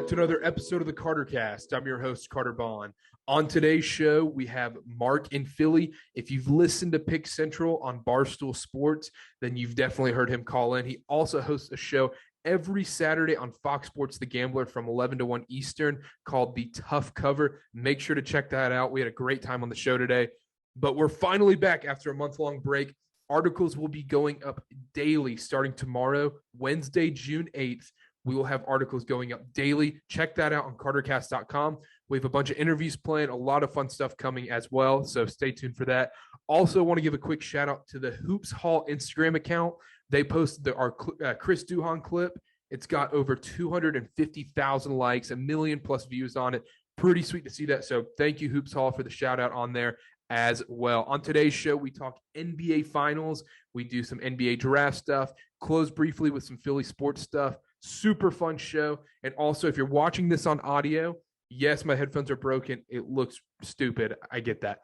to another episode of the Carter Cast. I'm your host, Carter Bond. On today's show, we have Mark in Philly. If you've listened to Picks Central on Barstool Sports, then you've definitely heard him call in. He also hosts a show every Saturday on Fox Sports The Gambler from 11 to 1 Eastern called The Tough Cover. Make sure to check that out. We had a great time on the show today. But we're finally back after a month-long break. Articles will be going up daily starting tomorrow, Wednesday, June 8th. We will have articles going up daily. Check that out on cartercast.com. We have a bunch of interviews planned, a lot of fun stuff coming as well, so stay tuned for that. Also want to give a quick shout-out to the Hoops Hall Instagram account. They posted our Chris Duhon clip. It's got over 250,000 likes, 1 million plus views on it. Pretty sweet to see that, so thank you, Hoops Hall, for the shout-out on there as well. On today's show, we talk NBA Finals. We do some NBA draft stuff, close briefly with some Philly sports stuff. Super fun show. And also, if you're watching this on audio, yes, my headphones are broken. It looks stupid. I get that.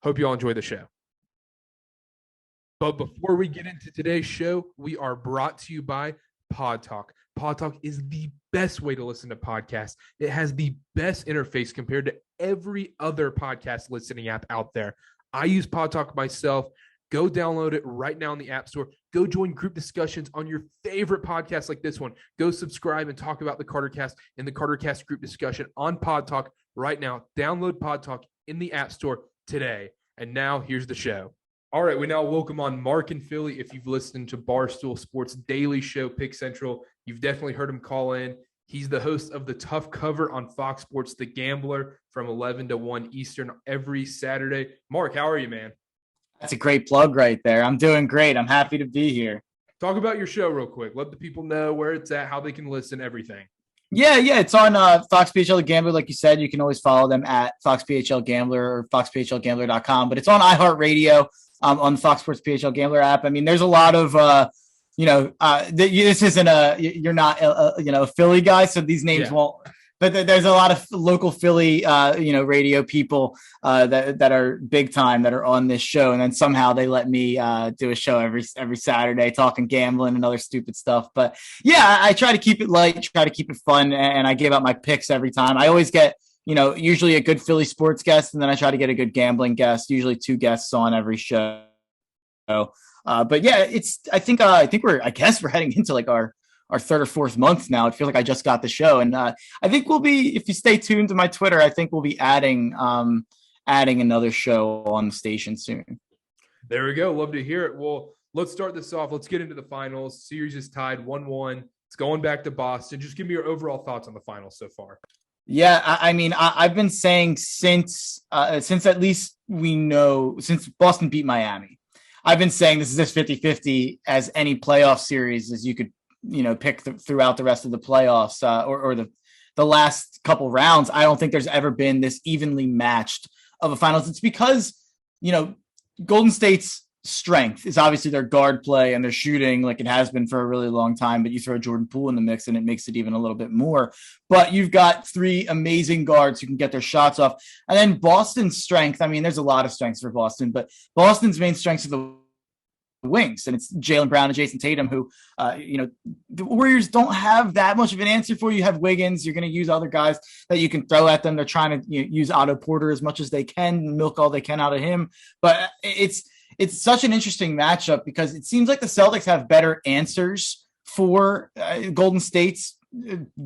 Hope you all enjoy the show. But before we get into today's show, we are brought to you by Pod Talk. Pod Talk is the best way to listen to podcasts. It has the best interface compared to every other podcast listening app out there. I use Pod Talk myself. Go download it right now in the App Store. Go join group discussions on your favorite podcasts like this one. Go subscribe and talk about the Carter Cast in the Carter Cast group discussion on Pod Talk right now. Download Pod Talk in the App Store today. And now here's the show. All right, we now welcome on Mark in Philly. If you've listened to Barstool Sports daily show, Pick Central, you've definitely heard him call in. He's the host of the Tough Cover on Fox Sports The Gambler from 11 to 1 Eastern every Saturday. Mark, how are you, man? That's a great plug right there. I'm doing great. I'm happy to be here. Talk about your show real quick. Let the people know where it's at, how they can listen, everything. Yeah. It's on Fox PHL The Gambler. Like you said, you can always follow them at Fox PHL Gambler or foxphlgambler.com. But it's on iHeartRadio, on the Fox Sports PHL Gambler app. I mean, there's a lot of, this isn't you're not a Philly guy, so these names won't. But there's a lot of local Philly, radio people that are big time that are on this show, and then somehow they let me do a show every Saturday talking gambling and other stupid stuff. But yeah, I try to keep it light, try to keep it fun, and I give out my picks every time. I always get usually a good Philly sports guest, and then I try to get a good gambling guest. Usually 2 guests on every show. But yeah, I think we're heading into like our 3rd or 4th month now. It feels like I just got the show. And I think we'll be, if you stay tuned to my Twitter, I think we'll be adding another show on the station soon. There we go. Love to hear it. Well, let's start this off. Let's get into the finals. Series is tied 1-1. It's going back to Boston. Just give me your overall thoughts on the finals so far. Yeah, I've been saying since at least we know, since Boston beat Miami, I've been saying this is as 50-50 as any playoff series as you could pick throughout the rest of the playoffs or the last couple rounds. I don't think there's ever been this evenly matched of a finals. It's because, Golden State's strength is obviously their guard play and their shooting, like it has been for a really long time, but you throw Jordan Poole in the mix and it makes it even a little bit more. But you've got 3 amazing guards who can get their shots off. And then Boston's strength, I mean, there's a lot of strengths for Boston, but Boston's main strengths are the wings, and it's Jaylen Brown and Jason Tatum who, the Warriors don't have that much of an answer for. You have Wiggins. You're going to use other guys that you can throw at them. They're trying to use Otto Porter as much as they can, milk all they can out of him. But it's such an interesting matchup because it seems like the Celtics have better answers for Golden State's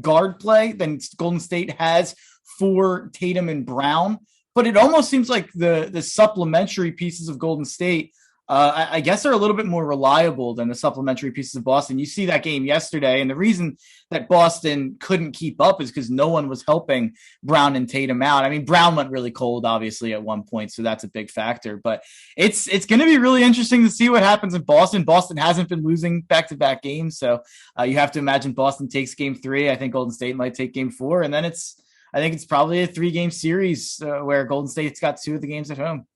guard play than Golden State has for Tatum and Brown. But it almost seems like the supplementary pieces of Golden State I guess are a little bit more reliable than the supplementary pieces of Boston. You see that game yesterday, and the reason that Boston couldn't keep up is because no one was helping Brown and Tatum out. I mean, Brown went really cold, obviously, at one point, so that's a big factor. But it's going to be really interesting to see what happens in Boston. Boston hasn't been losing back-to-back games, so you have to imagine Boston takes Game 3. I think Golden State might take Game 4, and then I think it's probably a 3-game series where Golden State's got 2 of the games at home.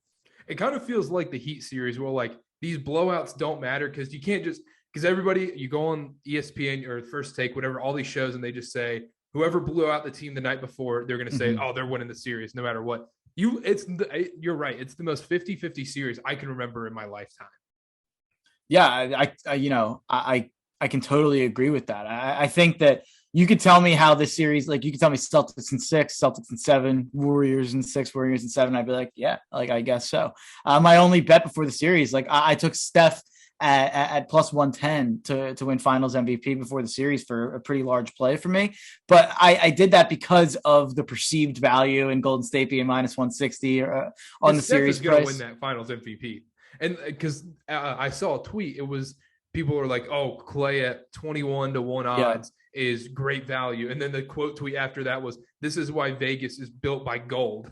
It kind of feels like the Heat series where like these blowouts don't matter because you can't just because everybody you go on ESPN or First Take, whatever, all these shows, and they just say whoever blew out the team the night before, they're going to say, oh, they're winning the series no matter what. You're right. It's the most 50-50 series I can remember in my lifetime. Yeah, I can totally agree with that. I think that you could tell me how this series, like you could tell me Celtics in 6, Celtics in 7, Warriors in 6, Warriors in 7. I'd be like, yeah, like I guess so. My only bet before the series, like I took Steph at plus 110 to win Finals MVP before the series for a pretty large play for me. But I did that because of the perceived value in Golden State being minus 160 on the Steph series is going to price. win that Finals MVP, and because I saw a tweet, it was people were like, "Oh, Clay at 21-1 odds is great value," and then the quote tweet after that was, "This is why Vegas is built by gold."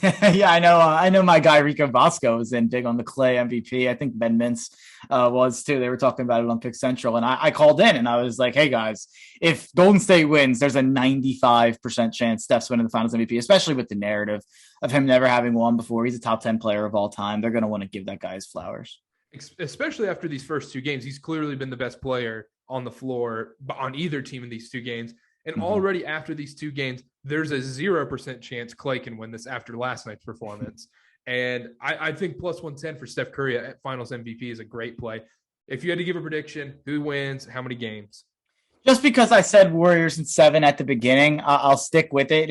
Yeah, I know. I know my guy Rico Bosco was in big on the Clay MVP. I think Ben Mintz was too. They were talking about it on Pick Central, and I called in and I was like, "Hey guys, if Golden State wins, there's a 95% chance Steph's winning the Finals MVP, especially with the narrative of him never having won before. He's a top 10 player of all time. They're going to want to give that guy his flowers." Especially after these first 2 games, he's clearly been the best player on the floor on either team in these 2 games. And already after these 2 games, there's a 0% chance Clay can win this after last night's performance. And I think plus 110 for Steph Curry at Finals MVP is a great play. If you had to give a prediction, who wins, how many games? Just because I said Warriors in 7 at the beginning, I'll stick with it.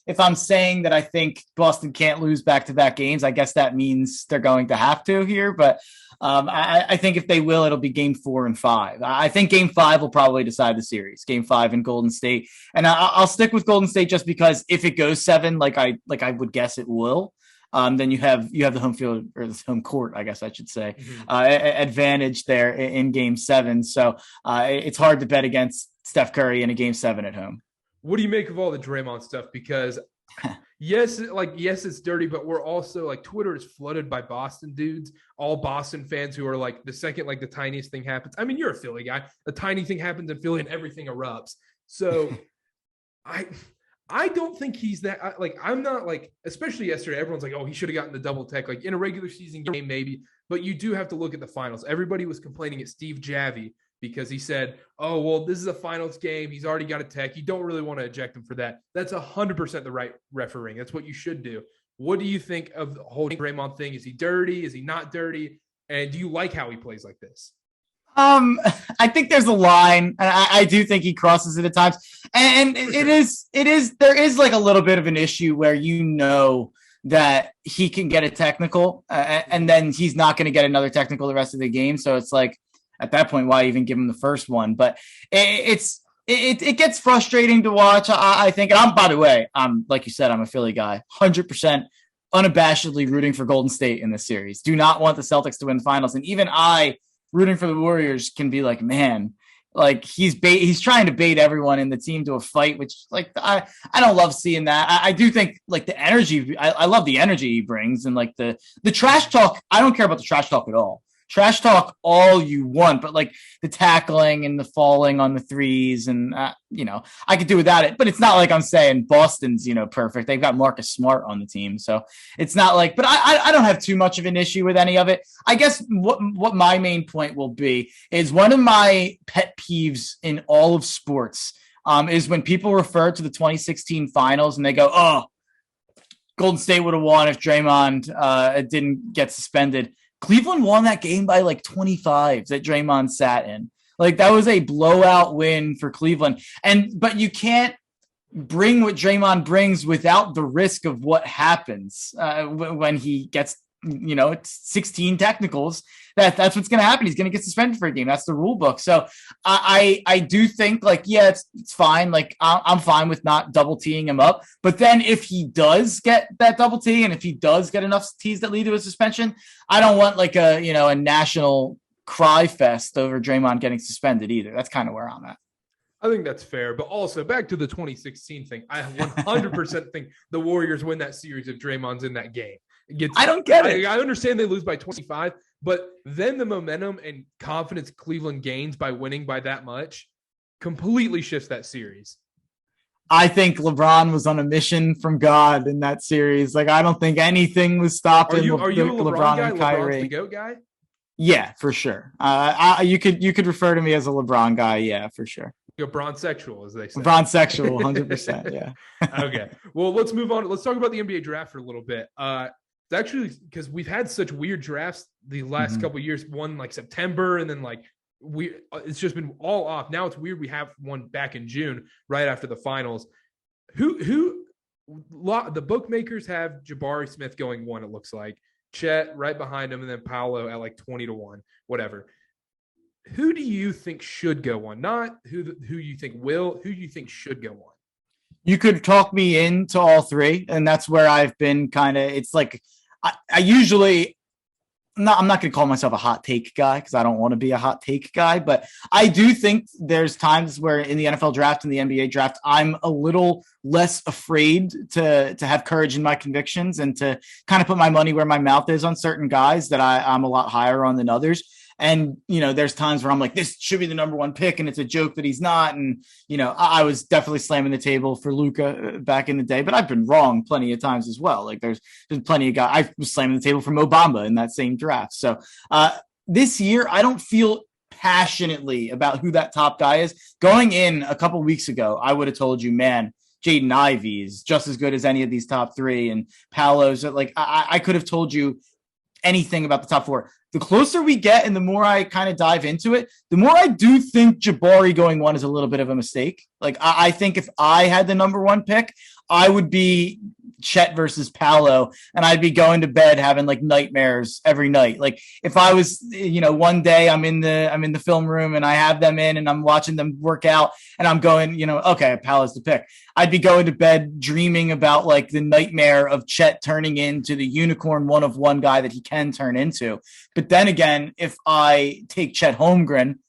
If I'm saying that I think Boston can't lose back-to-back games, I guess that means they're going to have to here. But I think if they will, it'll be game 4 and 5. I think game 5 will probably decide the series, game 5 in Golden State. And I'll stick with Golden State just because if it goes 7, like I would guess it will, then you have the home field or the home court, I guess I should say, advantage there in game 7. So it's hard to bet against Steph Curry in a game 7 at home. What do you make of all the Draymond stuff? Because yes, it's dirty, but we're also like Twitter is flooded by Boston dudes, all Boston fans who are like the second, like the tiniest thing happens. I mean, you're a Philly guy. The tiny thing happens in Philly and everything erupts. So I don't think he's that like, I'm not like, especially yesterday, everyone's like, oh, he should have gotten the double tech, like in a regular season game, maybe, but you do have to look at the finals. Everybody was complaining at Steve Javy because he said, oh, well, this is a finals game. He's already got a tech. You don't really want to eject him for that. That's 100% the right refereeing. That's what you should do. What do you think of the whole Draymond thing? Is he dirty? Is he not dirty? And do you like how he plays like this? I think there's a line, and I do think he crosses it at times. And there is like a little bit of an issue where that he can get a technical, and then he's not going to get another technical the rest of the game. So it's like, at that point, why even give him the first one? But it gets frustrating to watch, I think. And by the way, like you said, I'm a Philly guy, 100% unabashedly rooting for Golden State in this series. Do not want the Celtics to win finals. And even I, rooting for the Warriors, can be like, man, like he's trying to bait everyone in the team to a fight, which like I don't love seeing that. I do think like the energy, I love the energy he brings, and like the trash talk. I don't care about the trash talk at all. Trash talk all you want, but like the tackling and the falling on the threes, and I could do without it. But it's not like I'm saying Boston's perfect. They've got Marcus Smart on the team, so it's not like. But I don't have too much of an issue with any of it. I guess what my main point will be is one of my pet peeves in all of sports is when people refer to the 2016 finals and they go, "Oh, Golden State would have won if Draymond didn't get suspended." Cleveland won that game by like 25 that Draymond sat in. Like that was a blowout win for Cleveland. But you can't bring what Draymond brings without the risk of what happens when he gets, 16 technicals. That's what's going to happen. He's going to get suspended for a game. That's the rule book. So I do think like, yeah, it's fine. Like I'm fine with not double teeing him up. But then if he does get that double tee, and if he does get enough tees that lead to a suspension, I don't want like a national cry fest over Draymond getting suspended either. That's kind of where I'm at. I think that's fair. But also back to the 2016 thing, I 100% think the Warriors win that series if Draymond's in that game. I don't get it. I understand they lose by 25, but then the momentum and confidence Cleveland gains by winning by that much completely shifts that series. I think LeBron was on a mission from God in that series. Like, I don't think anything was stopping. Are you a LeBron guy? And Kyrie. LeBron's the GOAT guy? Yeah, for sure. You could refer to me as a LeBron guy. Yeah, for sure. LeBron sexual, as they say. LeBron sexual, 100%. Yeah. Okay. Well, let's move on. Let's talk about the NBA draft for a little bit. It's actually because we've had such weird drafts the last couple of years. One like September, and then like it's just been all off. Now it's weird. We have one back in June, right after the finals. The bookmakers have Jabari Smith going 1, it looks like. Chet right behind him, and then Paolo at like 20-1, whatever. Who do you think should go 1? Not who you think will, who you think should go 1? You could talk me into all three, and that's where I've been kind of, it's like, I usually, I'm not going to call myself a hot take guy because I don't want to be a hot take guy, but I do think there's times where in the NFL draft and the NBA draft, I'm a little less afraid to have courage in my convictions and to kind of put my money where my mouth is on certain guys that I'm a lot higher on than others. And, there's times where I'm like, this should be the number 1 pick, and it's a joke that he's not. And, I was definitely slamming the table for Luka back in the day, but I've been wrong plenty of times as well. Like there's been plenty of guys. I was slamming the table for Mo Bamba in that same draft. So this year, I don't feel passionately about who that top guy is. Going in a couple weeks ago, I would have told you, man, Jaden Ivey is just as good as any of these top 3, and Paolo's like, I could have told you anything about the top 4. The closer we get and the more I kind of dive into it, the more I do think Jabari going 1 is a little bit of a mistake. Like I think if I had the number 1 pick, I would be Chet versus Paolo, and I'd be going to bed having like nightmares every night. Like if I was, one day I'm in the film room and I have them in and I'm watching them work out and I'm going, okay, Paolo's the pick. I'd be going to bed dreaming about like the nightmare of Chet turning into the unicorn 1-of-1 guy that he can turn into. But then again, if I take Chet Holmgren,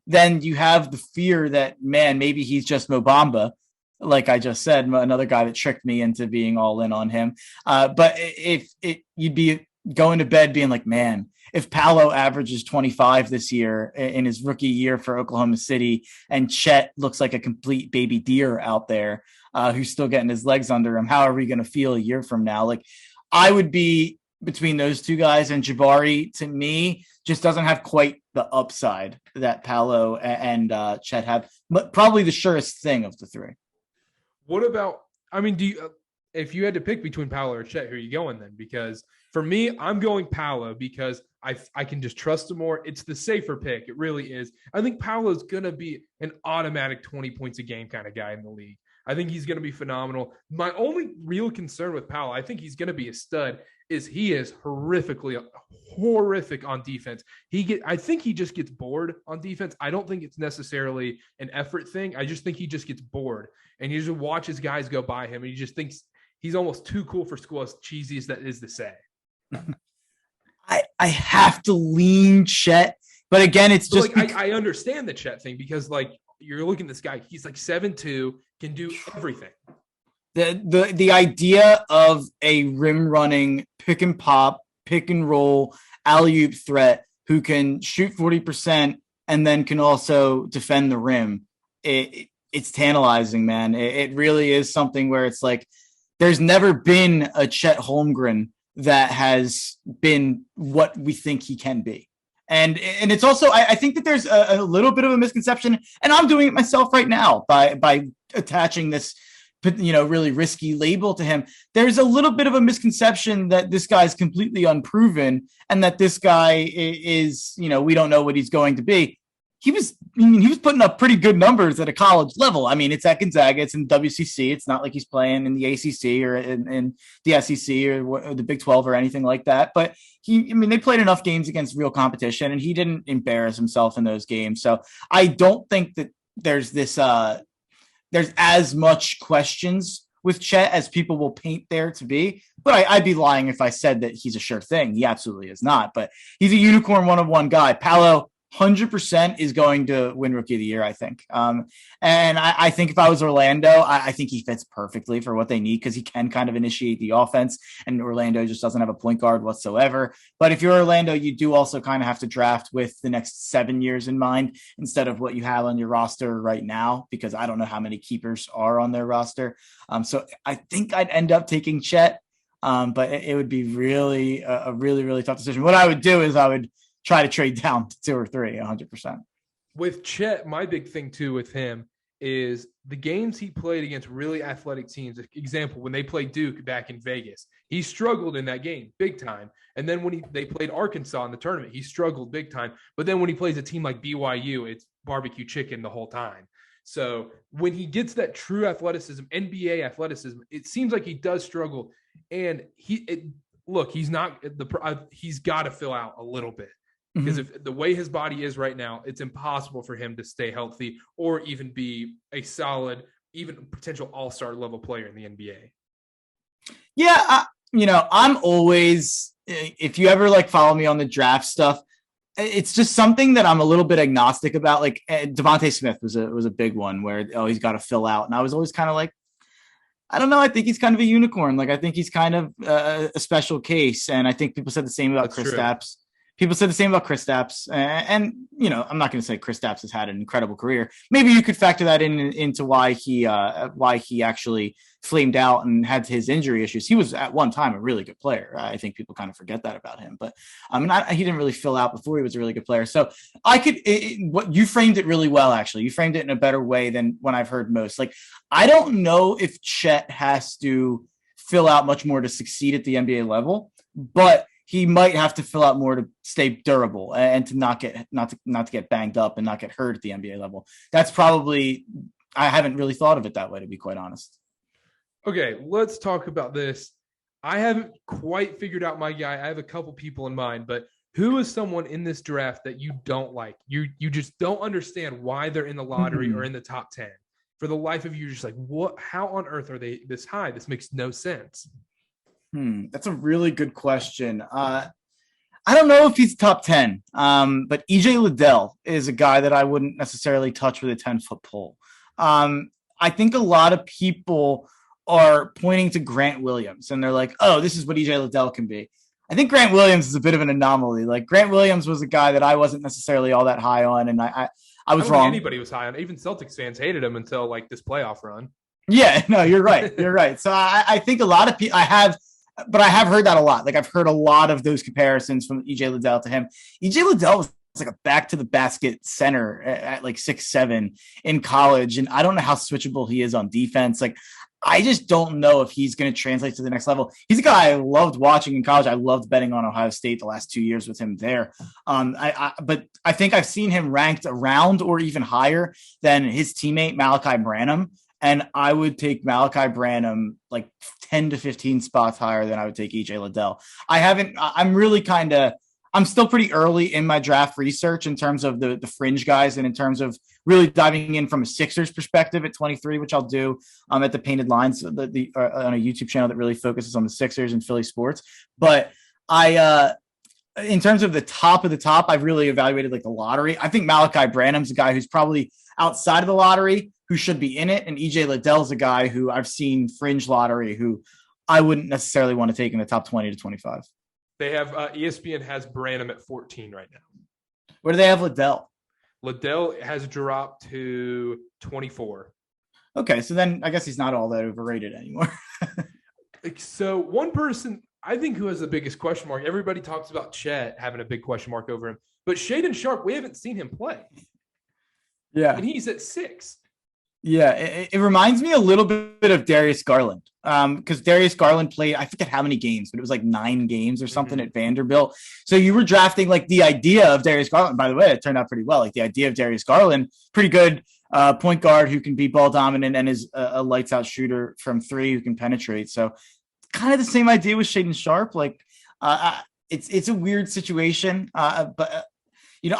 then you have the fear that, man, maybe he's just Mo Bamba. Like I just said, another guy that tricked me into being all in on him. But you'd be going to bed being like, man, if Paolo averages 25 this year in his rookie year for Oklahoma City, and Chet looks like a complete baby deer out there who's still getting his legs under him, how are we going to feel a year from now? Like I would be between those two guys, and Jabari to me just doesn't have quite the upside that Paolo and Chet have, but probably the surest thing of the 3. What about, if you had to pick between Paolo or Chet, who are you going then? Because for me, I'm going Paolo because I can just trust him more. It's the safer pick. It really is. I think Paolo's going to be an automatic 20 points a game kind of guy in the league. I think he's going to be phenomenal. My only real concern with Paolo, I think he's going to be a stud, is he is horrific on defense. I think he just gets bored on defense. I don't think it's necessarily an effort thing. I just think he just gets bored, and he just watches guys go by him, and he just thinks he's almost too cool for school, as cheesy as that is to say. I have to lean Chet, but again, it's just I understand the Chet thing because like you're looking at this guy, he's like 7'2", can do everything. The idea of a rim running pick and pop, pick and roll, alley-oop threat who can shoot 40% and then can also defend the rim. It's tantalizing, man. It really is something where it's like there's never been a Chet Holmgren that has been what we think he can be. And it's also, I think that there's a little bit of a misconception, and I'm doing it myself right now by attaching this, really risky label to him. There's a little bit of a misconception that this guy's completely unproven and that this guy is, we don't know what he's going to be. He was putting up pretty good numbers at a college level. I mean, it's at Gonzaga, it's in WCC. It's not like he's playing in the ACC or in the SEC or the Big 12 or anything like that. But they played enough games against real competition, and he didn't embarrass himself in those games. So I don't think that there's there's as much questions with Chet as people will paint there to be. But I'd be lying if I said that he's a sure thing. He absolutely is not. But he's a unicorn 1-of-1 guy. Paolo 100% is going to win Rookie of the Year, I think. And I think if I was Orlando, I think he fits perfectly for what they need because he can kind of initiate the offense, and Orlando just doesn't have a point guard whatsoever. But if you're Orlando, you do also kind of have to draft with the next 7 years in mind instead of what you have on your roster right now, because I don't know how many keepers are on their roster. So I think I'd end up taking Chet, but it would be really a really, really tough decision. What I would do is I would try to trade down to 2 or 3, 100%. With Chet, my big thing too with him is the games he played against really athletic teams. Example, when they played Duke back in Vegas, he struggled in that game big time. And then when they played Arkansas in the tournament, he struggled big time. But then when he plays a team like BYU, it's barbecue chicken the whole time. So when he gets that true athleticism, NBA athleticism, it seems like he does struggle. And he's got to fill out a little bit. Because if the way his body is right now, it's impossible for him to stay healthy or even be a solid, even potential all-star level player in the NBA. Yeah, I'm always, if you ever like follow me on the draft stuff, it's just something that I'm a little bit agnostic about. Like Devontae Smith was a big one where, he's got to fill out. And I was always kind of like, I don't know. I think he's kind of a unicorn. Like, I think he's kind of a special case. And I think people said the same about Kristaps. People said the same about Kristaps, and I'm not going to say Kristaps has had an incredible career. Maybe you could factor that into why he actually flamed out and had his injury issues. He was at one time a really good player. I think people kind of forget that about him, but he didn't really fill out before he was a really good player. So what you framed it really well. Actually, you framed it in a better way than when I've heard most. Like, I don't know if Chet has to fill out much more to succeed at the NBA level, but he might have to fill out more to stay durable and to not to get banged up and not get hurt at the NBA level. That's probably, I haven't really thought of it that way, to be quite honest. Okay, let's talk about this. I haven't quite figured out my guy. I have a couple people in mind, but who is someone in this draft that you don't like? You just don't understand why they're in the lottery or in the top 10. For the life of you, you're just like, what? How on earth are they this high? This makes no sense. That's a really good question. I don't know if he's top 10, but EJ Liddell is a guy that I wouldn't necessarily touch with a 10-foot pole. I think a lot of people are pointing to Grant Williams, and they're like, oh, this is what EJ Liddell can be. I think Grant Williams is a bit of an anomaly. Like, Grant Williams was a guy that I wasn't necessarily all that high on, and I was wrong. Anybody was high on. Even Celtics fans hated him until like this playoff run. Yeah, no, you're right. You're right. So I think a lot of people I have heard that a lot. Like, I've heard a lot of those comparisons from EJ Liddell to him. EJ Liddell was like a back to the basket center at like 6'7" in college. And I don't know how switchable he is on defense. Like, I just don't know if he's going to translate to the next level. He's a guy I loved watching in college. I loved betting on Ohio State the last 2 years with him there. But I think I've seen him ranked around or even higher than his teammate Malachi Branham. And I would take Malachi Branham like 10 to 15 spots higher than I would take EJ Liddell. I'm still pretty early in my draft research in terms of the fringe guys and in terms of really diving in from a Sixers perspective at 23, which I'll do at the Painted Lines on a YouTube channel that really focuses on the Sixers and Philly sports. But in terms of the top, I've really evaluated like the lottery. I think Malachi Branham's a guy who's probably outside of the lottery who should be in it. And EJ Liddell's a guy who I've seen fringe lottery who I wouldn't necessarily want to take in the top 20 to 25. They have ESPN has Branham at 14 right now. Where do they have Liddell? Liddell has dropped to 24. Okay, so then I guess he's not all that overrated anymore. So one person I think who has the biggest question mark, everybody talks about Chet having a big question mark over him, but Shaedon Sharpe, we haven't seen him play. Yeah. And he's at 6. Yeah, it reminds me a little bit of Darius Garland because Darius Garland played, I forget how many games, but it was like 9 games or something at Vanderbilt. So you were drafting like the idea of Darius Garland. By the way, it turned out pretty well. Like the idea of Darius Garland, pretty good point guard who can be ball dominant and is a lights out shooter from 3 who can penetrate. So kind of the same idea with Shaedon Sharpe. Like it's a weird situation, but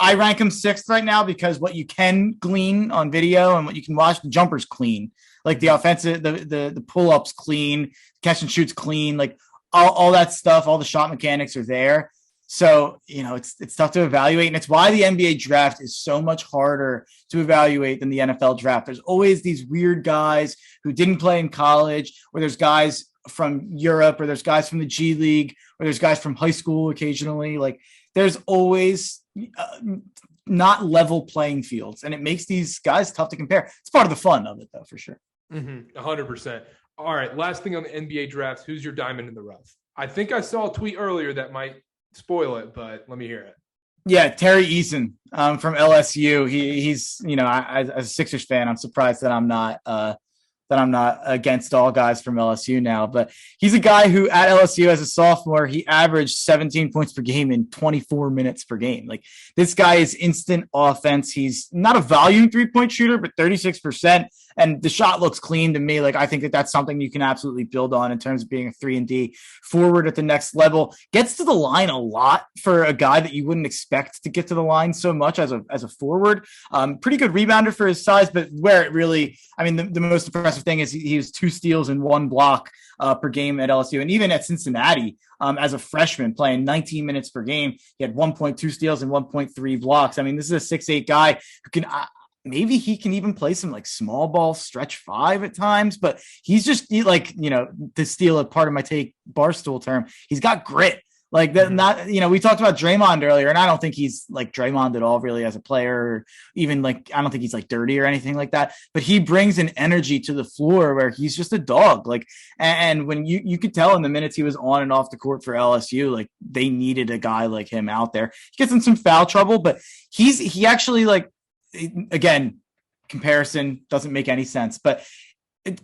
I rank him 6th right now because what you can glean on video and what you can watch, the jumper's clean. Like the offensive, the pull-ups clean, catch and shoots clean, like all that stuff, all the shot mechanics are there. So, it's tough to evaluate. And it's why the NBA draft is so much harder to evaluate than the NFL draft. There's always these weird guys who didn't play in college, or there's guys from Europe, or there's guys from the G League, or there's guys from high school occasionally. Like there's always not level playing fields, and it makes these guys tough to compare. It's part of the fun of it, though, for sure. 100%. All right, last thing on the NBA drafts, who's your diamond in the rough? I think I saw a tweet earlier that might spoil it, but let me hear it. Yeah, Terry Eason from LSU. He's as a Sixers fan, I'm surprised that I'm not against all guys from LSU now, but he's a guy who at LSU as a sophomore, he averaged 17 points per game in 24 minutes per game. Like this guy is instant offense. He's not a volume 3-point shooter, but 36%. And the shot looks clean to me. Like I think that that's something you can absolutely build on in terms of being a 3-and-D forward at the next level. Gets to the line a lot for a guy that you wouldn't expect to get to the line so much as a forward. Pretty good rebounder for his size, but where it really, I mean, the most impressive thing is he was 2 steals and 1 block per game at LSU. And even at Cincinnati, as a freshman playing 19 minutes per game, he had 1.2 steals and 1.3 blocks. I mean, this is a 6'8" guy who can, maybe he can even play some like small ball stretch 5 at times, but he's just to steal a part of my take Barstool term, he's got grit. Like that, not, we talked about Draymond earlier, and I don't think he's like Draymond at all, really, as a player, or even like, I don't think he's like dirty or anything like that, but he brings an energy to the floor where he's just a dog. Like, and when you could tell in the minutes he was on and off the court for LSU, like they needed a guy like him out there. He gets in some foul trouble, but he actually, like, again, comparison doesn't make any sense, but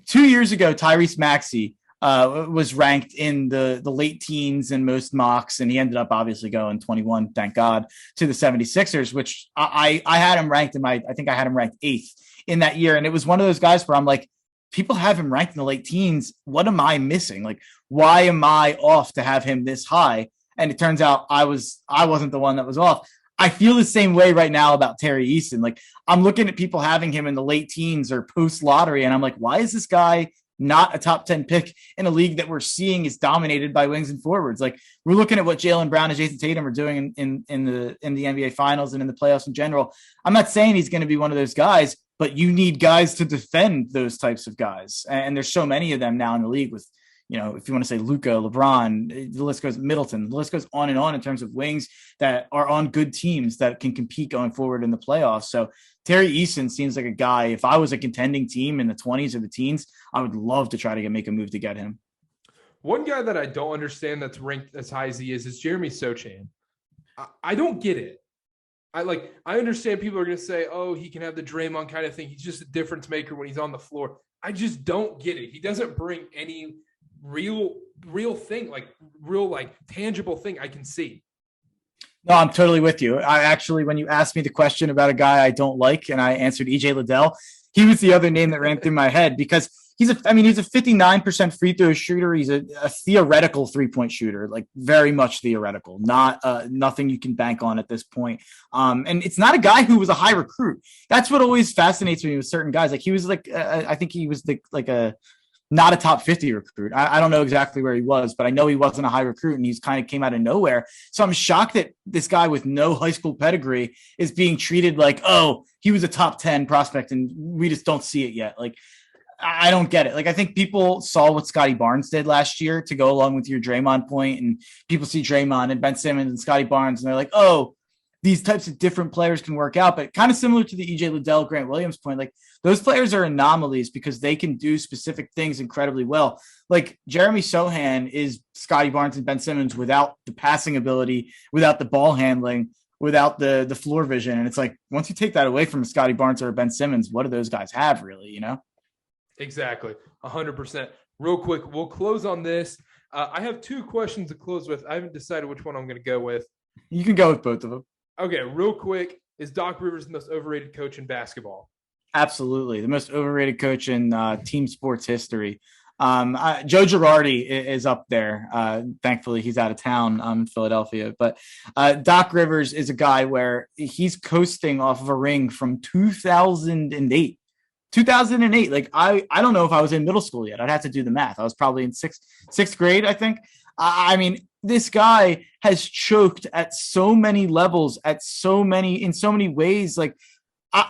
2 years ago, Tyrese Maxey was ranked in the late teens in most mocks, and he ended up obviously going 21, thank God, to the 76ers, which I had him ranked I think I had him ranked 8th in that year. And it was one of those guys where I'm like, people have him ranked in the late teens. What am I missing? Like, why am I off to have him this high? And it turns out I wasn't the one that was off. I feel the same way right now about Terry Eason. Like, I'm looking at people having him in the late teens or post lottery, and I'm like, why is this guy not a top 10 pick in a league that we're seeing is dominated by wings and forwards? Like, we're looking at what Jaylen Brown and Jason Tatum are doing in the NBA finals and in the playoffs in general. I'm not saying he's going to be one of those guys, but you need guys to defend those types of guys. And there's so many of them now in the league with, if you want to say Luka, LeBron, the list goes, Middleton, the list goes on and on in terms of wings that are on good teams that can compete going forward in the playoffs. So Terry Eason seems like a guy, if I was a contending team in the 20s or the teens, I would love to try to make a move to get him. One guy that I don't understand that's ranked as high as he is Jeremy Sochan. I don't get it. I understand people are going to say, oh, he can have the Draymond kind of thing. He's just a difference maker when he's on the floor. I just don't get it. He doesn't bring any real thing, tangible thing I can see. No, I'm totally with you. I actually, when you asked me the question about a guy I don't like, and I answered EJ Liddell, he was the other name that ran through my head because he's a 59% free throw shooter. He's a theoretical 3-point shooter, like very much theoretical, not nothing you can bank on at this point. And it's not a guy who was a high recruit. That's what always fascinates me with certain guys. Like he was I think he was not a top 50 recruit. I don't know exactly where he was, but I know he wasn't a high recruit and he's kind of came out of nowhere. So I'm shocked that this guy with no high school pedigree is being treated like, oh, he was a top 10 prospect and we just don't see it yet. Like, I don't get it. Like, I think people saw what Scotty Barnes did last year to go along with your Draymond point, and people see Draymond and Ben Simmons and Scotty Barnes and they're like, oh, these types of different players can work out. But kind of similar to the EJ Liddell, Grant Williams point, like those players are anomalies because they can do specific things incredibly well. Like Jeremy Sochan is Scotty Barnes and Ben Simmons without the passing ability, without the ball handling, without the floor vision. And it's like, once you take that away from a Scotty Barnes or a Ben Simmons, what do those guys have really, Exactly. 100%. Real quick, we'll close on this. I have 2 questions to close with. I haven't decided which one I'm going to go with. You can go with both of them. Okay, real quick. Is Doc Rivers the most overrated coach in basketball? Absolutely. The most overrated coach in team sports history. Joe Girardi is up there. Thankfully, he's out of town in Philadelphia. But Doc Rivers is a guy where he's coasting off of a ring from 2008. 2008. Like, I don't know if I was in middle school yet. I'd have to do the math. I was probably in sixth grade, I think. I mean, this guy has choked at so many levels, in so many ways. Like,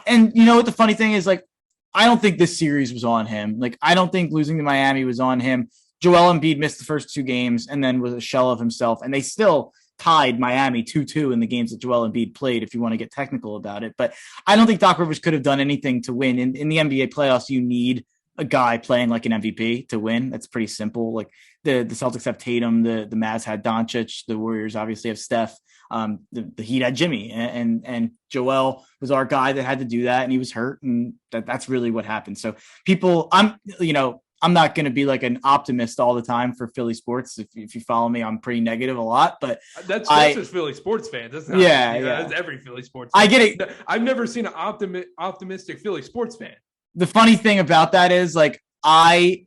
and you know what the funny thing is? Like, I don't think this series was on him. Like, I don't think losing to Miami was on him. Joel Embiid missed the first 2 games and then was a shell of himself. And they still tied Miami 2-2 in the games that Joel Embiid played, if you want to get technical about it. But I don't think Doc Rivers could have done anything to win. In the NBA playoffs, you need a guy playing like an MVP to win. That's pretty simple. Like the Celtics have Tatum, the Mavs had Doncic, the Warriors obviously have Steph, the Heat had Jimmy, and Joel was our guy that had to do that, and he was hurt, and that's really what happened. So I'm not going to be like an optimist all the time for Philly sports. If you follow me, I'm pretty negative a lot, but that's just Philly sports fans. That's not, that's every Philly sports fan. I get it. I've never seen an optimistic Philly sports fan. The funny thing about that is like, I'd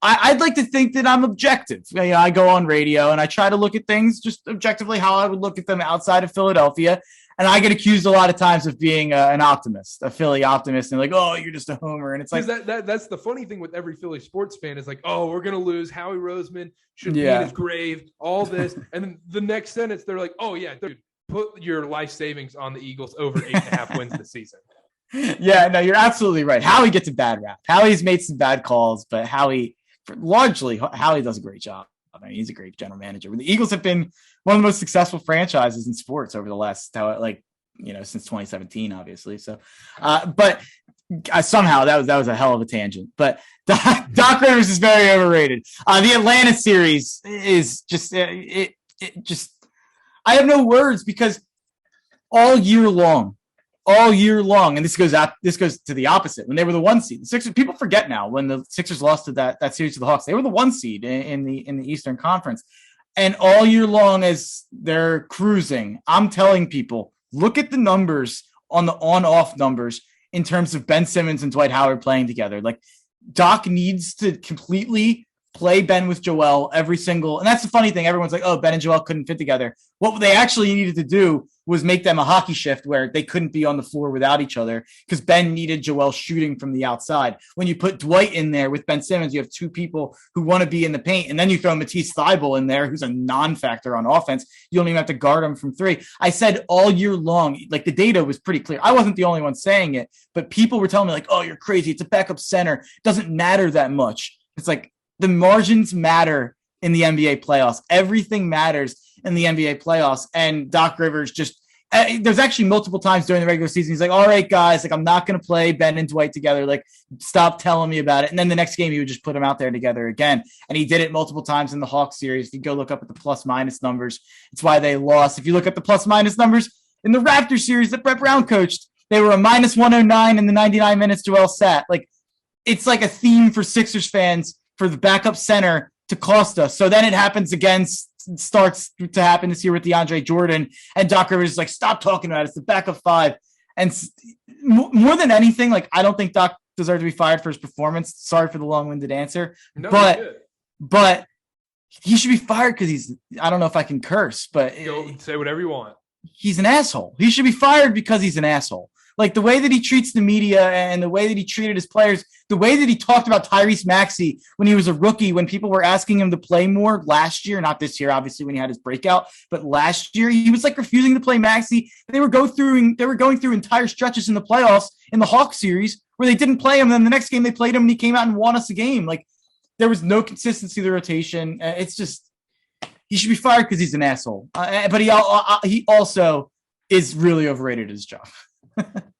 like to think that I'm objective. I go on radio and I try to look at things just objectively how I would look at them outside of Philadelphia. And I get accused a lot of times of being an optimist, a Philly optimist, and like, oh, you're just a homer. And it's like that's the funny thing with every Philly sports fan is like, oh, we're gonna lose. Howie Roseman should be in his grave. All this, and then the next sentence they're like, oh yeah, dude, put your life savings on the Eagles over 8.5 wins this season. Yeah, no, you're absolutely right. Howie gets a bad rap. Howie's made some bad calls, but Howie does a great job. I mean, he's a great general manager. The Eagles have been one of the most successful franchises in sports over the last, since 2017, obviously. So, but somehow that was a hell of a tangent. But Doc Rivers is very overrated. The Atlanta series is just I have no words because all year long, and this goes to the opposite. When they were the 1 seed, the Sixers, people forget now when the Sixers lost to that series to the Hawks, they were the 1 seed in the Eastern Conference. And all year long, as they're cruising, I'm telling people, look at the numbers on the on-off numbers in terms of Ben Simmons and Dwight Howard playing together. Like, Doc needs to completely play Ben with Joel every single, and that's the funny thing. Everyone's like, oh, Ben and Joel couldn't fit together. What they actually needed to do was make them a hockey shift where they couldn't be on the floor without each other because Ben needed Joel shooting from the outside. When you put Dwight in there with Ben Simmons, you have two people who want to be in the paint, and then you throw Matisse Thybulle in there, who's a non-factor on offense. You don't even have to guard him from three. I said all year long, like the data was pretty clear. I wasn't the only one saying it, but people were telling me like, oh, you're crazy. It's a backup center. It doesn't matter that much. It's like the margins matter in the NBA playoffs. Everything matters in the NBA playoffs. And Doc Rivers there's actually multiple times during the regular season, he's like, all right, guys, like I'm not going to play Ben and Dwight together. Like, stop telling me about it. And then the next game, he would just put them out there together again. And he did it multiple times in the Hawks series. If you go look up at the plus minus numbers, it's why they lost. If you look at the plus minus numbers in the Raptors series that Brett Brown coached, they were a minus 109 in the 99 minutes Joel sat. Like, it's like a theme for Sixers fans for the backup center to cost us. So then it happens again, starts to happen this year with DeAndre Jordan, and Doc Rivers is like, stop talking about it. It's the backup five. And more than anything, like, I don't think Doc deserved to be fired for his performance. Sorry for the long-winded answer, no, but he should be fired because I don't know if I can curse, but say whatever you want. He's an asshole. He should be fired because he's an asshole. Like, the way that he treats the media and the way that he treated his players, the way that he talked about Tyrese Maxey when he was a rookie, when people were asking him to play more last year, not this year, obviously, when he had his breakout, but last year, he was like refusing to play Maxey. They were going through entire stretches in the playoffs in the Hawks series where they didn't play him. And then the next game they played him and he came out and won us a game. Like, there was no consistency of the rotation. It's just, he should be fired because he's an asshole. But he also is really overrated at his job.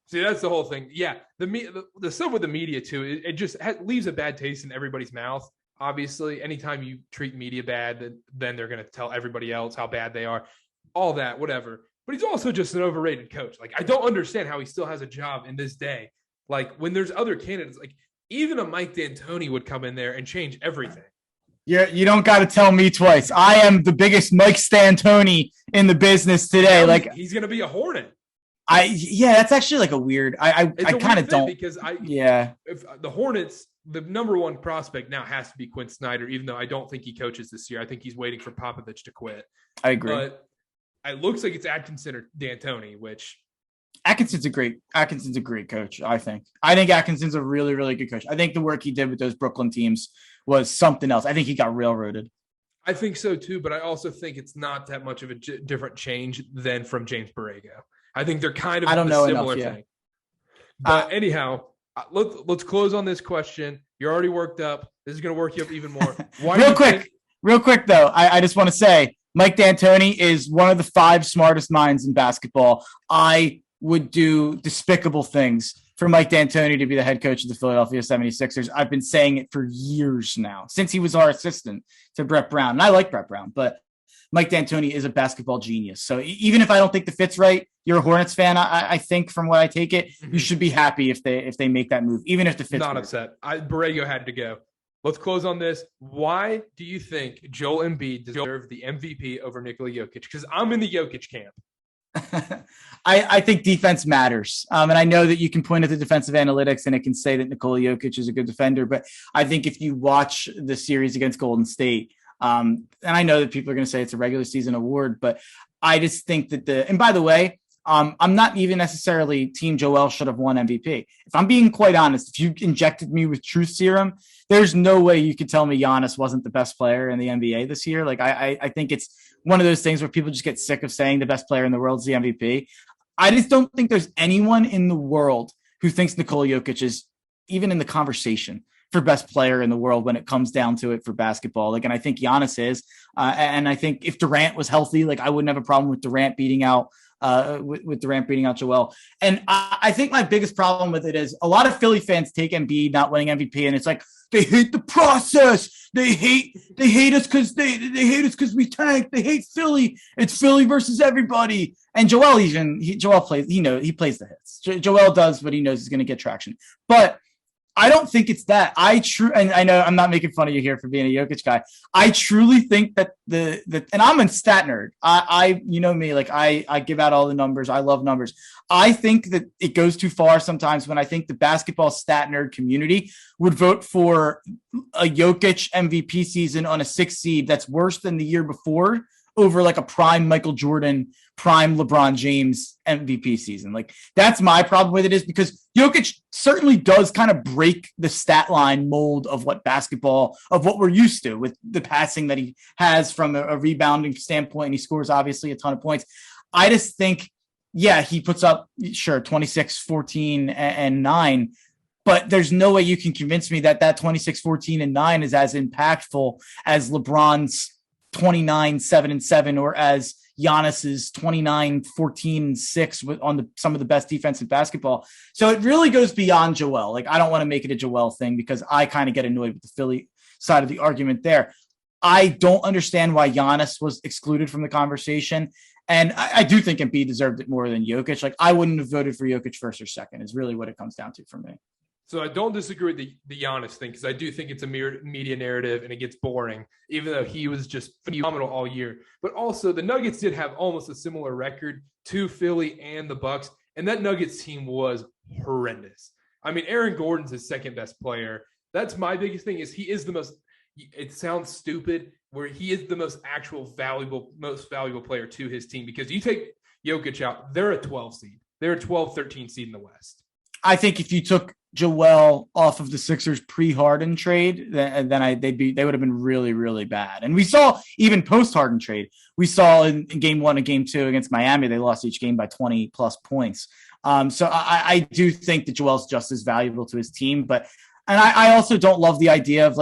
See, that's the whole thing. Yeah, the stuff with the media too, it just leaves a bad taste in everybody's mouth. Obviously, anytime you treat media bad, then they're going to tell everybody else how bad they are. All that, whatever. But he's also just an overrated coach. Like, I don't understand how he still has a job in this day. Like, when there's other candidates, like even a Mike D'Antoni would come in there and change everything. Yeah, you don't got to tell me twice. I am the biggest Mike D'Antoni in the business today. Like, he's going to be a Hornet. That's actually like a weird. I kind of don't, because if the Hornets, the number one prospect now has to be Quinn Snyder, even though I don't think he coaches this year. I think he's waiting for Popovich to quit. I agree. But it looks like it's Atkinson or D'Antoni, which Atkinson's a great coach. I think Atkinson's a really, really good coach. I think the work he did with those Brooklyn teams was something else. I think he got railroaded. I think so too, but I also think it's not that much of a different change than from James Borrego. I think they're kind of similar thing. But anyhow, let's close on this question. You're already worked up. This is going to work you up even more. Real quick, though, I just want to say Mike D'Antoni is one of the 5 smartest minds in basketball. I would do despicable things for Mike D'Antoni to be the head coach of the Philadelphia 76ers. I've been saying it for years now, since he was our assistant to Brett Brown. And I like Brett Brown, but Mike D'Antoni is a basketball genius. So even if I don't think the fit's right, you're a Hornets fan. I think from what I take it, you should be happy if they make that move, even if the fit's not weird. Upset. Borrego had to go. Let's close on this. Why do you think Joel Embiid deserved the MVP over Nikola Jokic? Because I'm in the Jokic camp. I think defense matters. And I know that you can point at the defensive analytics and it can say that Nikola Jokic is a good defender. But I think if you watch the series against Golden State, and I know that people are going to say it's a regular season award, but I just think that and by the way, I'm not even necessarily team Joel should have won MVP. If I'm being quite honest, if you injected me with truth serum, there's no way you could tell me Giannis wasn't the best player in the NBA this year. Like I think it's one of those things where people just get sick of saying the best player in the world is the MVP. I just don't think there's anyone in the world who thinks Nikola Jokic is even in the conversation for best player in the world when it comes down to it for basketball. And I think Giannis is, and I think if Durant was healthy, I wouldn't have a problem with Durant beating out Joel. And I think my biggest problem with it is a lot of Philly fans take Embiid not winning MVP, and it's like they hate the process. They hate us because they hate us because we tanked. They hate Philly. It's Philly versus everybody. And Joel plays. He plays the hits. Joel does what he knows is going to get traction, but I don't think it's that. And I know I'm not making fun of you here for being a Jokic guy. I truly think that and I'm a stat nerd. You know me, I give out all the numbers. I love numbers. I think that it goes too far sometimes when I think the basketball stat nerd community would vote for a Jokic MVP season on a 6 seed that's worse than the year before over a prime Michael Jordan, prime LeBron James MVP season. That's my problem with it, is because Jokic certainly does kind of break the stat line mold of what we're used to with the passing that he has from a rebounding standpoint. And he scores obviously a ton of points. I just think, he puts up 26, 14 and 9, but there's no way you can convince me that 26, 14 and 9 is as impactful as LeBron's 29, 7 and 7, or as Giannis's 29, 14 and 6 on some of the best defense in basketball. So it really goes beyond Joel. I don't want to make it a Joel thing because I kind of get annoyed with the Philly side of the argument there. I don't understand why Giannis was excluded from the conversation. And I do think Embiid deserved it more than Jokic. I wouldn't have voted for Jokic first or second is really what it comes down to for me. So I don't disagree with the Giannis thing, because I do think it's a media narrative and it gets boring, even though he was just phenomenal all year. But also the Nuggets did have almost a similar record to Philly and the Bucks, and that Nuggets team was horrendous. I mean, Aaron Gordon's his second best player. That's my biggest thing, is he is the most – it sounds stupid, where he is the most valuable player to his team, because you take Jokic out, they're a 12 seed. They're a 12, 13 seed in the West. I think if you took Joel off of the Sixers pre-Harden trade, then they would have been really, really bad. And we saw even post-Harden trade, we saw in game 1 and game 2 against Miami, they lost each game by 20 plus points. So I do think that Joel's just as valuable to his team, and I also don't love the idea of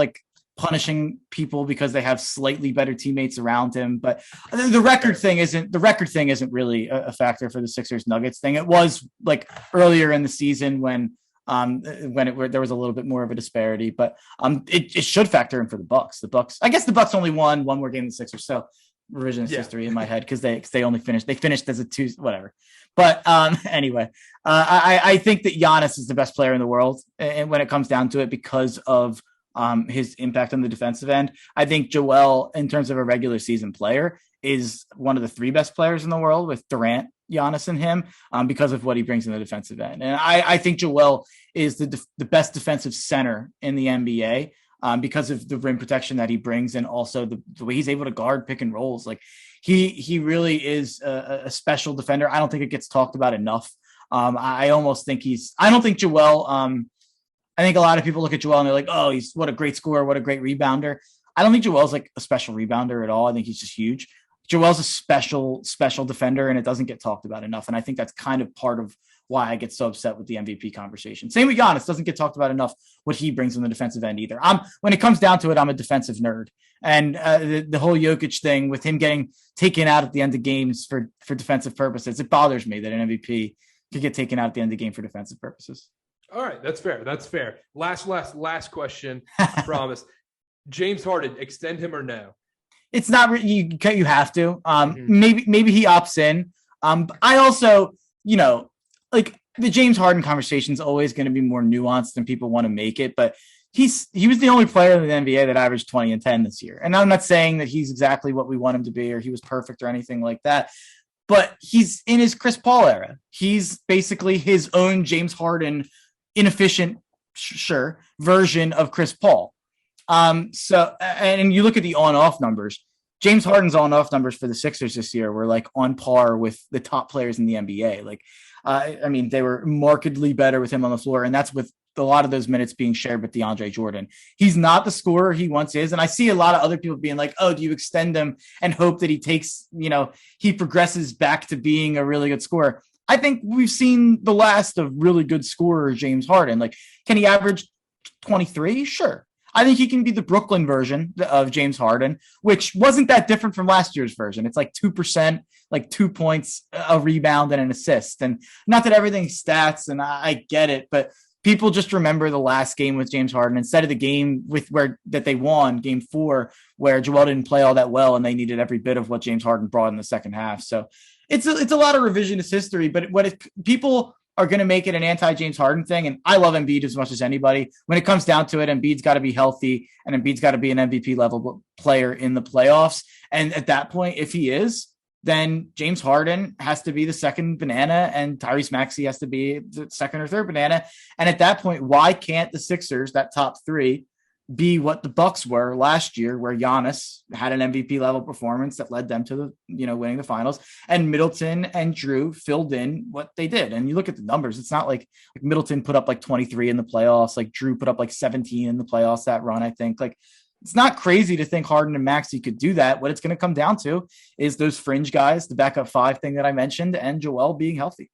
punishing people because they have slightly better teammates around him. But the record thing isn't really a factor for the Sixers Nuggets thing. It was earlier in the season when there was a little bit more of a disparity, but it should factor in for the Bucks. I guess the Bucks only won one more game than the Sixers. So revisionist history in my head, because they only finished as a 2, whatever. But anyway, I think that Giannis is the best player in the world, and when it comes down to it, because of his impact on the defensive end. I think Joel, in terms of a regular season player, is one of the 3 best players in the world, with Durant, Giannis, and him, because of what he brings in the defensive end. And I think Joel is the best defensive center in the NBA, because of the rim protection that he brings, and also the way he's able to guard pick and rolls. He really is a special defender. I don't think it gets talked about enough. I don't think Joel. I think a lot of people look at Joel and they're like, oh, he's what a great scorer, what a great rebounder. I don't think Joel's a special rebounder at all. I think he's just huge. Joel's a special defender, and it doesn't get talked about enough. And I think that's kind of part of why I get so upset with the MVP conversation. Same with Giannis, doesn't get talked about enough what he brings on the defensive end either. When it comes down to it, I'm a defensive nerd. And the whole Jokic thing with him getting taken out at the end of games for defensive purposes, it bothers me that an MVP could get taken out at the end of the game for defensive purposes. All right, that's fair. That's fair. Last question. I promise. James Harden, extend him or no? It's not you have to. Mm-hmm. Maybe he opts in. I also, like the James Harden conversation is always going to be more nuanced than people want to make it, but he was the only player in the NBA that averaged 20 and 10 this year. And I'm not saying that he's exactly what we want him to be or he was perfect or anything like that, but he's in his Chris Paul era. He's basically his own James Harden inefficient, sure, version of Chris Paul. So, and you look at the on-off numbers, James Harden's on-off numbers for the Sixers this year were like on par with the top players in the NBA. Like, I mean, they were markedly better with him on the floor, and that's with a lot of those minutes being shared with DeAndre Jordan. He's not the scorer he once is, and I see a lot of other people being like, "Oh, do you extend him and hope that he takes, he progresses back to being a really good scorer?" I think we've seen the last of really good scorer James Harden. Like, can he average 23? Sure. I think he can be the Brooklyn version of James Harden, which wasn't that different from last year's version. It's like 2%, like 2 points, a rebound, and an assist. And not that everything's stats, and I get it, but people just remember the last game with James Harden instead of the game that they won, game 4, where Joel didn't play all that well and they needed every bit of what James Harden brought in the second half. So it's a lot of revisionist history, but people are going to make it an anti-James Harden thing, and I love Embiid as much as anybody. When it comes down to it, Embiid's got to be healthy, and Embiid's got to be an MVP level player in the playoffs. And at that point, if he is, then James Harden has to be the second banana, and Tyrese Maxey has to be the second or third banana. And at that point, why can't the Sixers, that top 3, be what the Bucks were last year, where Giannis had an MVP level performance that led them to the, winning the finals, and Middleton and Drew filled in what they did. And you look at the numbers, it's not like Middleton put up like 23 in the playoffs, like Drew put up like 17 in the playoffs that run. I think like it's not crazy to think Harden and Maxey could do that. What it's going to come down to is those fringe guys, the backup 5 thing that I mentioned, and Joel being healthy.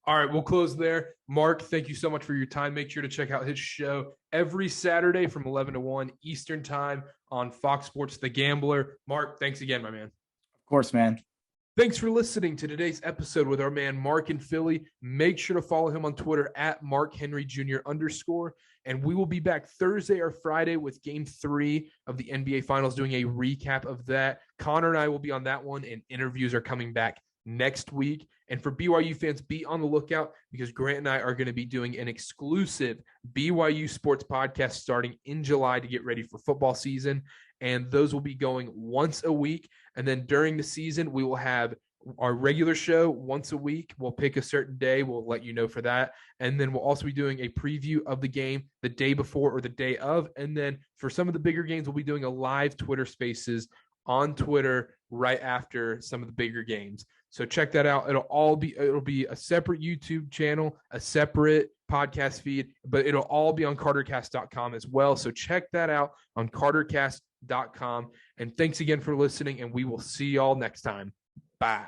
All right, we'll close there. Mark, thank you so much for your time. Make sure to check out his show every Saturday from 11 to 1 Eastern time on Fox Sports The Gambler. Mark, thanks again, my man. Of course, man. Thanks for listening to today's episode with our man Mark in Philly. Make sure to follow him on Twitter at @MarkHenryJr_. And we will be back Thursday or Friday with Game 3 of the NBA Finals, doing a recap of that. Connor and I will be on that one, and interviews are coming back next week. And for BYU fans, be on the lookout, because Grant and I are going to be doing an exclusive BYU sports podcast starting in July to get ready for football season. And those will be going once a week. And then during the season, we will have our regular show once a week. We'll pick a certain day. We'll let you know for that. And then we'll also be doing a preview of the game the day before or the day of. And then for some of the bigger games, we'll be doing a live Twitter Spaces on Twitter right after some of the bigger games. So check that out. It'll be a separate YouTube channel, a separate podcast feed, but it'll all be on cartercast.com as well. So check that out on cartercast.com. And thanks again for listening, and we will see y'all next time. Bye.